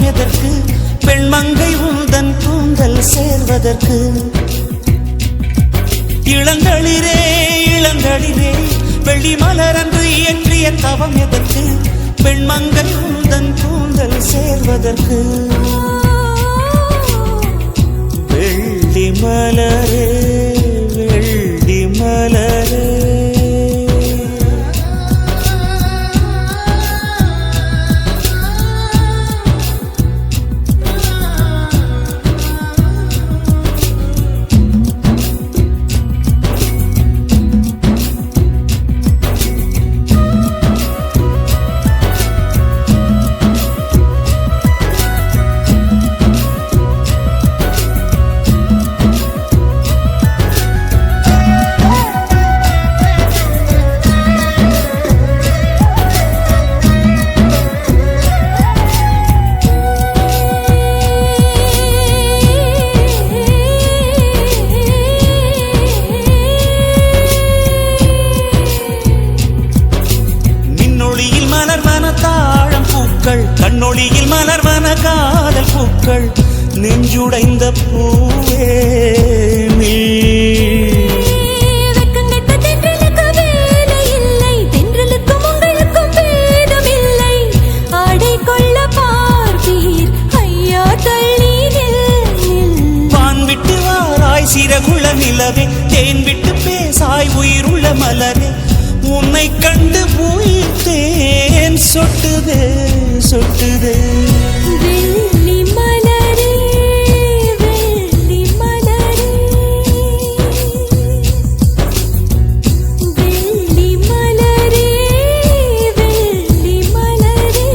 தவம் எதற்கு பெண்மங்கை உந்தன் கூந்தல் சேர்வதற்கு இளந்தளிரே இளந்தளிரே வெள்ளி மலரன்று இயற்றிய தவம் எதற்கு பெண்மங்கை உந்தன் கூந்தல் சேர்வதற்கு வெள்ளி மலரே வெள்ளி மலரே கண்ணொளியில் மலர்வன காதல் பூக்கள் நெஞ்சுடைந்த பூவே நீ வான் விட்டு வாராய் சிறகுள்ள நிலவே தேன் விட்டு பேசாய் உயிருள்ள மலரே உன்னை கண்டு உயிர்த்தேன் சொட்டுதே சொட்டுதே வெள்ளி மலரே வெள்ளி மலரே வெள்ளி மலரே வெள்ளி மலரே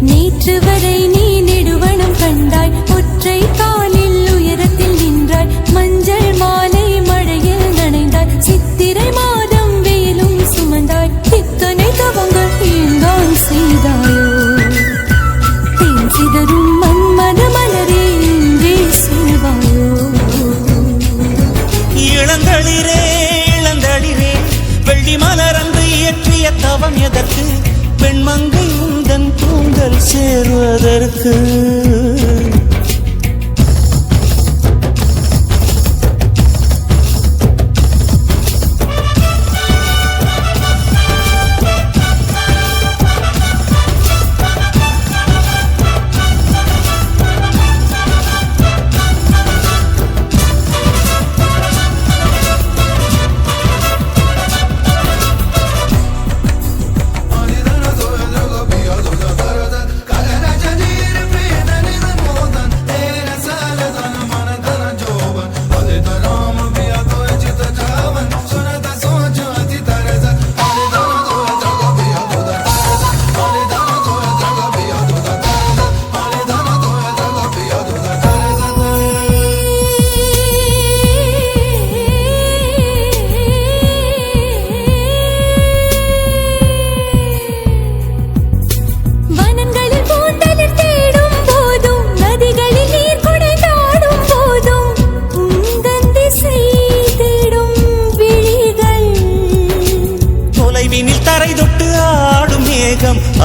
நேற்று வரை நீ நெடுவனம் கண்டாய் ஒற்றை காலில் உயரத்தில் நின்றாய் மஞ்சள் மாலை மழையில் நனைந்தாய் சித்திரை மாதம் வெயிலும் சுமந்தாய் இத்தனை தவங்கள் ஏந்தான் செய்தாயோ சிதறும் மன்மத மலரே என்றே சொல்வாயோ இளந்தளிரே இளந்தளிரே வெள்ளி மலரன்று இயற்றிய தவம் எதற்கு பெண்மங்கை உந்தன் கூந்தல் சேர்வதற்கு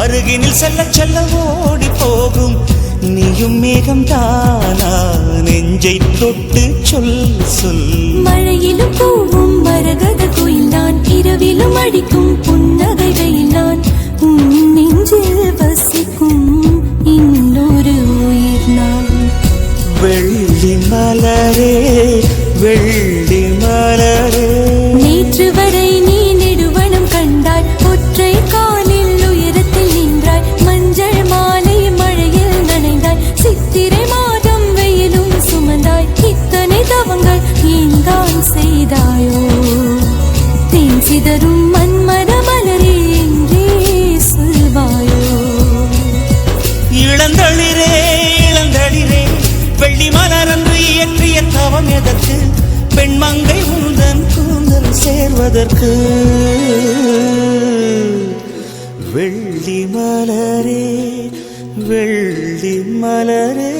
அருகினில் செல்ல செல்ல ஓடி போகும் நீயும் மேகம் தானா நெஞ்சை தொட்டு சொல் சொல் மழையிலும் பூவும் மரகத குயில் நான் இரவிலும் அடிக்கும் புன்னகை வெயில் நான் உன் நெஞ்சில் வசிக்கும் இன்னொரு உயிர் நான் வெள்ளி மலரே வெள்ளி மலரே நேற்று வரை நீ நெடுவனம் கண்டாய் ஒற்றை காலில் உயரத்தில் நின்றாய் மஞ்சள் மாலை மழையில் நனைந்தாய் சித்திரை மாதம் வெயிலும் சுமந்தாய் இத்தனை தவங்கள் ஏந்தான் செய்தாயோ தேன் சிதறும் மன்மத மலரே என்றே சொல்வாயோ இளந்தளிரே இளந்தளிரே வெள்ளி மலரன்று இயற்றிய தவம் எதற்கு பெண்மங்கை உந்தன் கூந்தல் சேர்வதற்கு வெள்ளி மலரே வெள்ளி மலரே